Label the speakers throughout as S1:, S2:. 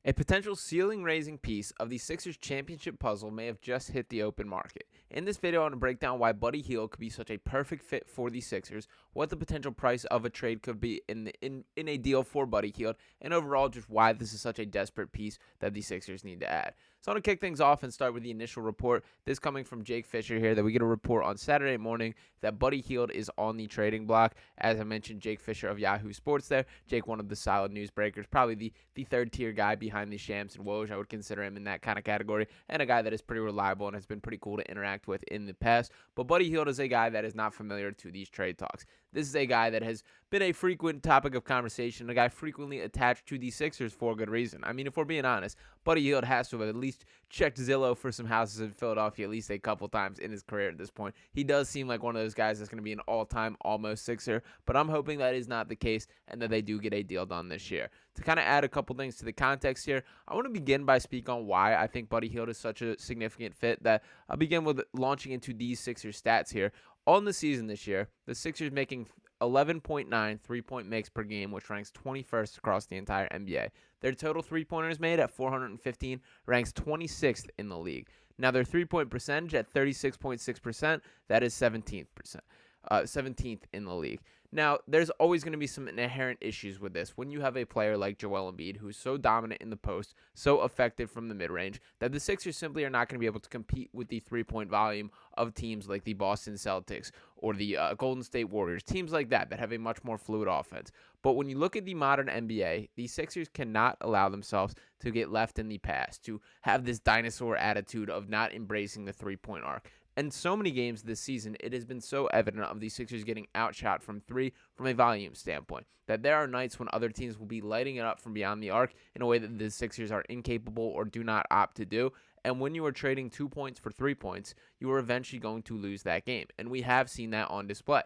S1: A potential ceiling-raising piece of the Sixers championship puzzle may have just hit the open market. In this video, I want to break down why Buddy Hield could be such a perfect fit for the Sixers, what the potential price of a trade could be in a deal for Buddy Hield, and overall just why this is such a desperate piece that the Sixers need to add. So I want to kick things off and start with the initial report. This coming from Jake Fisher here, that we get a report on Saturday morning that Buddy Hield is on the trading block. As I mentioned, Jake Fisher of Yahoo Sports there. Jake, one of the solid newsbreakers, probably the third tier guy behind the Shams and Woj. I would consider him in that kind of category, and a guy that is pretty reliable and has been pretty cool to interact with in the past. But Buddy Hield is a guy that is not familiar to these trade talks. This is a guy that has been a frequent topic of conversation, a guy frequently attached to the Sixers for a good reason. I mean, if we're being honest, Buddy Hield has to have at least checked Zillow for some houses in Philadelphia at least a couple times in his career at this point. He does seem like one of those guys that's going to be an all-time almost Sixer, but I'm hoping that is not the case and that they do get a deal done this year. To kind of add a couple things to the context here, I want to begin by speaking on why I think Buddy Hield is such a significant fit. That I'll begin with launching into these Sixers stats here. On the season this year, the Sixers making 11.9 three-point makes per game, which ranks 21st across the entire NBA. Their total three-pointers made at 415 ranks 26th in the league. Now, their three-point percentage at 36.6%, that is 17th in the league. Now, there's always going to be some inherent issues with this when you have a player like Joel Embiid who's so dominant in the post, so effective from the mid-range, that the Sixers simply are not going to be able to compete with the three-point volume of teams like the Boston Celtics or the Golden State Warriors, teams like that have a much more fluid offense. But when you look at the modern NBA, the Sixers cannot allow themselves to get left in the past, to have this dinosaur attitude of not embracing the three-point arc. And so many games this season, it has been so evident of the Sixers getting outshot from three from a volume standpoint, that there are nights when other teams will be lighting it up from beyond the arc in a way that the Sixers are incapable or do not opt to do. And when you are trading 2 points for 3 points, you are eventually going to lose that game. And we have seen that on display.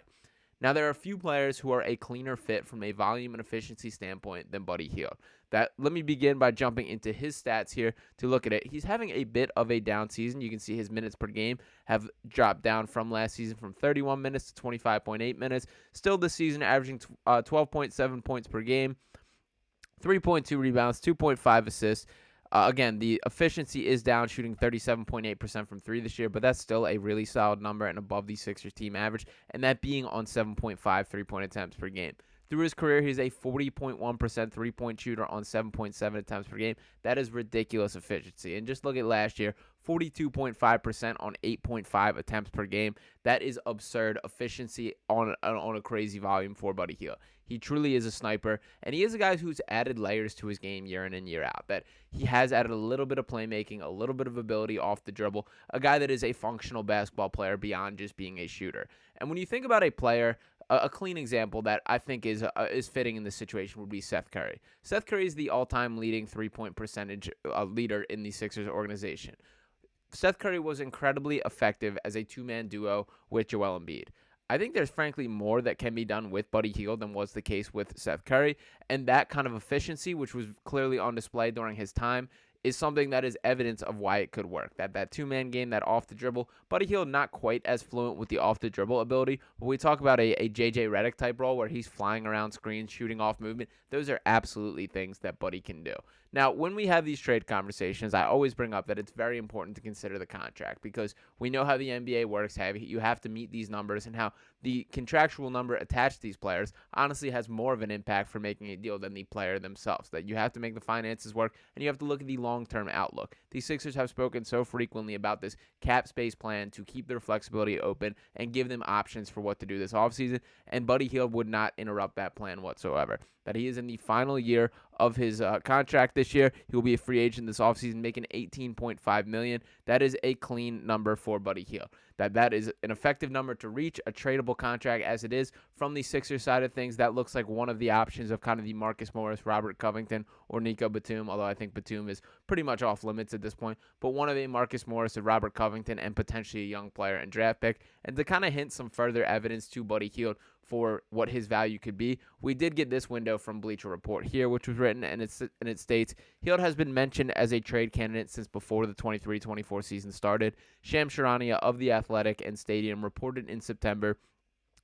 S1: Now, there are a few players who are a cleaner fit from a volume and efficiency standpoint than Buddy Hield. Let me begin by jumping into his stats here to look at it. He's having a bit of a down season. You can see his minutes per game have dropped down from last season from 31 minutes to 25.8 minutes. Still this season averaging 12.7 points per game, 3.2 rebounds, 2.5 assists. Again, the efficiency is down, shooting 37.8% from three this year, but that's still a really solid number and above the Sixers team average, and that being on 7.5 three-point attempts per game. Through his career, he's a 40.1% three-point shooter on 7.7 attempts per game. That is ridiculous efficiency. And just look at last year, 42.5% on 8.5 attempts per game. That is absurd efficiency on a crazy volume for Buddy Hield. He truly is a sniper, and he is a guy who's added layers to his game year in and year out. That he has added a little bit of playmaking, a little bit of ability off the dribble, a guy that is a functional basketball player beyond just being a shooter. And when you think about a player, a clean example that I think is fitting in this situation would be Seth Curry. Seth Curry is the all-time leading three-point percentage leader in the Sixers organization. Seth Curry was incredibly effective as a two-man duo with Joel Embiid. I think there's frankly more that can be done with Buddy Hield than was the case with Seth Curry, and that kind of efficiency, which was clearly on display during his time, is something that is evidence of why it could work. That two-man game, that off-the-dribble, Buddy Hield not quite as fluent with the off-the-dribble ability, but we talk about a J.J. Redick type role where he's flying around screens, shooting off movement. Those are absolutely things that Buddy can do. Now, when we have these trade conversations, I always bring up that it's very important to consider the contract because we know how the NBA works. You have to meet these numbers, and how the contractual number attached to these players honestly has more of an impact for making a deal than the player themselves. That you have to make the finances work, and you have to look at the long-term outlook. The Sixers have spoken so frequently about this cap space plan to keep their flexibility open and give them options for what to do this offseason, and Buddy Hield would not interrupt that plan whatsoever. That he is in the final year of his contract this year. He will be a free agent this offseason, making $18.5 million. That is a clean number for Buddy Hield. That is an effective number to reach a tradable contract as it is. From the Sixers side of things, that looks like one of the options of kind of the Marcus Morris, Robert Covington, or Nico Batum, although I think Batum is pretty much off limits at this point, but one of a Marcus Morris, a Robert Covington, and potentially a young player and draft pick. And to kind of hint some further evidence to Buddy Hield for what his value could be, we did get this window from Bleacher Report here, which was written, and it states, Hield has been mentioned as a trade candidate since before the 23-24 season started. Shams Charania of The Athletic and Stadium reported in September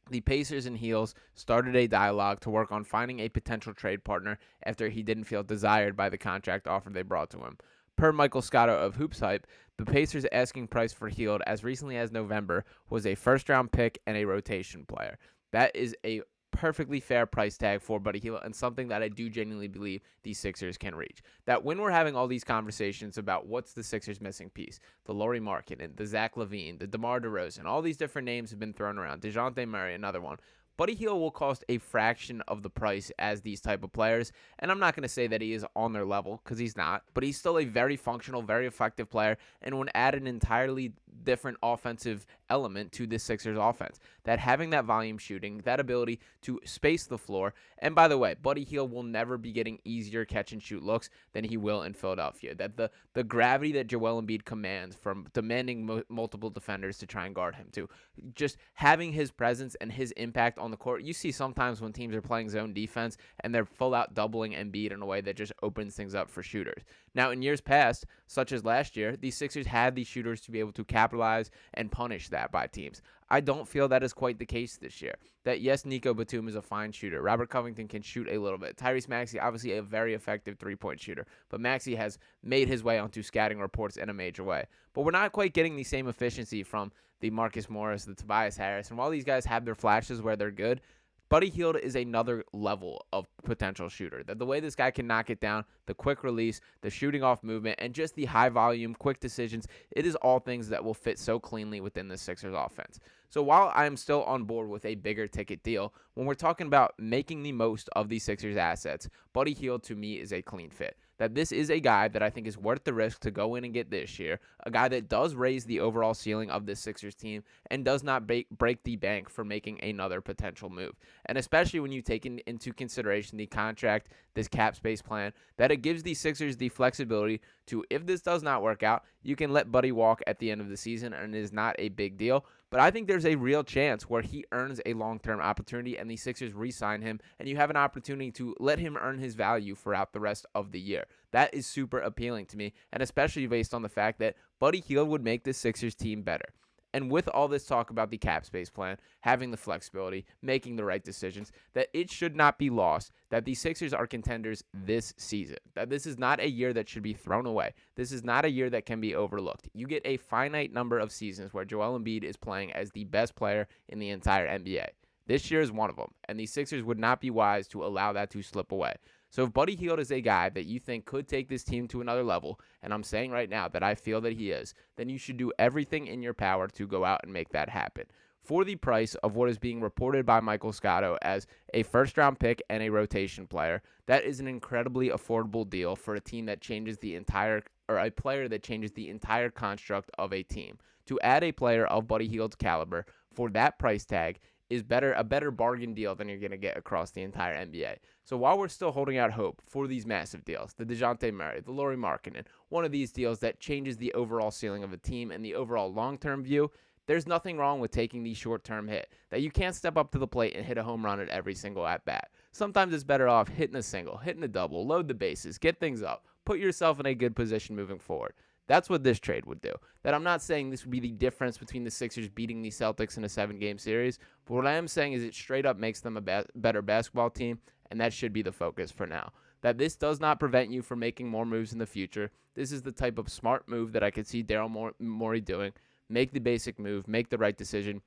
S1: The Pacers and Heels started a dialogue to work on finding a potential trade partner after he didn't feel desired by the contract offer they brought to him. Per Michael Scotto of Hoops Hype, the Pacers' asking price for Hield as recently as November was a first-round pick and a rotation player. That is a perfectly fair price tag for Buddy Hield and something that I do genuinely believe the Sixers can reach. That when we're having all these conversations about what's the Sixers' missing piece, the Lauri Markkanen, the Zach LaVine, the DeMar DeRozan, all these different names have been thrown around. DeJounte Murray, another one. Buddy Hield will cost a fraction of the price as these type of players, and I'm not going to say that he is on their level because he's not, but he's still a very functional, very effective player, and would add an entirely different offensive element to this Sixers offense. That having that volume shooting, that ability to space the floor, and by the way, Buddy Hield will never be getting easier catch and shoot looks than he will in Philadelphia. That the gravity that Joel Embiid commands from demanding multiple defenders to try and guard him, to just having his presence and his impact on the court. You see sometimes when teams are playing zone defense and they're full out doubling Embiid in a way that just opens things up for shooters. Now, in years past, such as last year, the Sixers had these shooters to be able to capitalize and punish that by teams. I don't feel that is quite the case this year. That yes, Nico Batum is a fine shooter. Robert Covington can shoot a little bit. Tyrese Maxey, obviously a very effective three-point shooter, but Maxey has made his way onto scouting reports in a major way. But we're not quite getting the same efficiency from the Marcus Morris, the Tobias Harris, and while these guys have their flashes where they're good, Buddy Hield is another level of potential shooter. That the way this guy can knock it down, the quick release, the shooting off movement, and just the high volume, quick decisions, it is all things that will fit so cleanly within the Sixers offense. So while I am still on board with a bigger ticket deal, when we're talking about making the most of the Sixers assets, Buddy Hield to me is a clean fit. That this is a guy that I think is worth the risk to go in and get this year, a guy that does raise the overall ceiling of this Sixers team and does not break the bank for making another potential move. And especially when you take into consideration the contract, this cap space plan, that it gives the Sixers the flexibility to, if this does not work out, you can let Buddy walk at the end of the season and it is not a big deal. But I think there's a real chance where he earns a long-term opportunity and the Sixers re-sign him, and you have an opportunity to let him earn his value throughout the rest of the year. That is super appealing to me, and especially based on the fact that Buddy Hield would make the Sixers team better. And with all this talk about the cap space plan, having the flexibility, making the right decisions, that it should not be lost that the Sixers are contenders this season. That this is not a year that should be thrown away. This is not a year that can be overlooked. You get a finite number of seasons where Joel Embiid is playing as the best player in the entire NBA. This year is one of them, and the Sixers would not be wise to allow that to slip away. So if Buddy Hield is a guy that you think could take this team to another level, and I'm saying right now that I feel that he is, then you should do everything in your power to go out and make that happen. For the price of what is being reported by Michael Scotto as a first-round pick and a rotation player, that is an incredibly affordable deal for a team that changes the entire, or a player that changes the entire construct of a team. To add a player of Buddy Hield's caliber for that price tag is a better bargain deal than you're going to get across the entire NBA. So while we're still holding out hope for these massive deals, the DeJounte Murray, the Lauri Markkanen, one of these deals that changes the overall ceiling of a team and the overall long-term view, there's nothing wrong with taking the short-term hit. That you can't step up to the plate and hit a home run at every single at-bat. Sometimes it's better off hitting a single, hitting a double, load the bases, get things up, put yourself in a good position moving forward. That's what this trade would do. That I'm not saying this would be the difference between the Sixers beating the Celtics in a 7-game series, but what I am saying is it straight up makes them a better basketball team, and that should be the focus for now. That this does not prevent you from making more moves in the future. This is the type of smart move that I could see Daryl Morey doing. Make the basic move, make the right decision,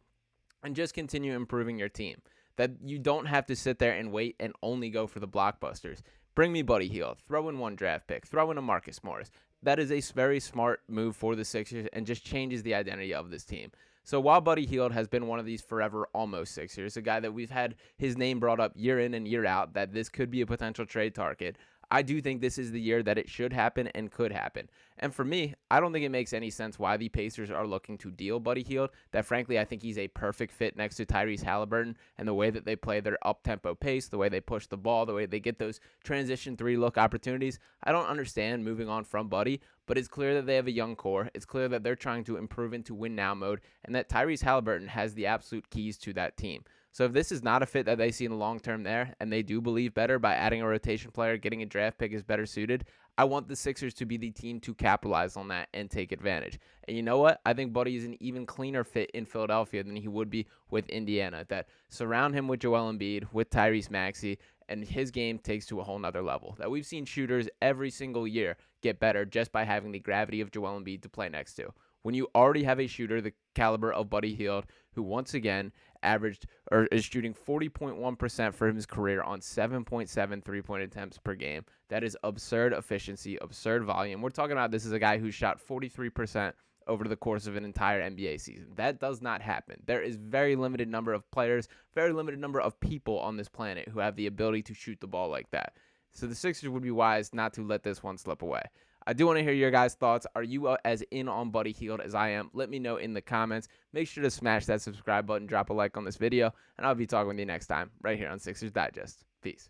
S1: and just continue improving your team. That you don't have to sit there and wait and only go for the blockbusters. Bring me Buddy Hield. Throw in one draft pick. Throw in a Marcus Morris. That is a very smart move for the Sixers and just changes the identity of this team. So while Buddy Hield has been one of these forever almost Sixers, a guy that we've had his name brought up year in and year out, that this could be a potential trade target, I do think this is the year that it should happen and could happen. And for me, I don't think it makes any sense why the Pacers are looking to deal Buddy Hield. That frankly, I think he's a perfect fit next to Tyrese Halliburton, and the way that they play their up-tempo pace, the way they push the ball, the way they get those transition 3-look opportunities. I don't understand moving on from Buddy, but it's clear that they have a young core. It's clear that they're trying to improve into win-now mode, and that Tyrese Halliburton has the absolute keys to that team. So if this is not a fit that they see in the long term there, and they do believe better by adding a rotation player, getting a draft pick is better suited, I want the Sixers to be the team to capitalize on that and take advantage. And you know what? I think Buddy is an even cleaner fit in Philadelphia than he would be with Indiana. That surround him with Joel Embiid, with Tyrese Maxey, and his game takes to a whole nother level. That we've seen shooters every single year get better just by having the gravity of Joel Embiid to play next to. When you already have a shooter the caliber of Buddy Hield, who once again averaged or is shooting 40.1% for his career on 7.7 three-point attempts per game. That is absurd efficiency, absurd volume. We're talking about this is a guy who shot 43% over the course of an entire NBA season. That does not happen. There is very limited number of players, very limited number of people on this planet who have the ability to shoot the ball like that. So the Sixers would be wise not to let this one slip away. I do want to hear your guys' thoughts. Are you as in on Buddy Hield as I am? Let me know in the comments. Make sure to smash that subscribe button, drop a like on this video, and I'll be talking with you next time right here on Sixers Digest. Peace.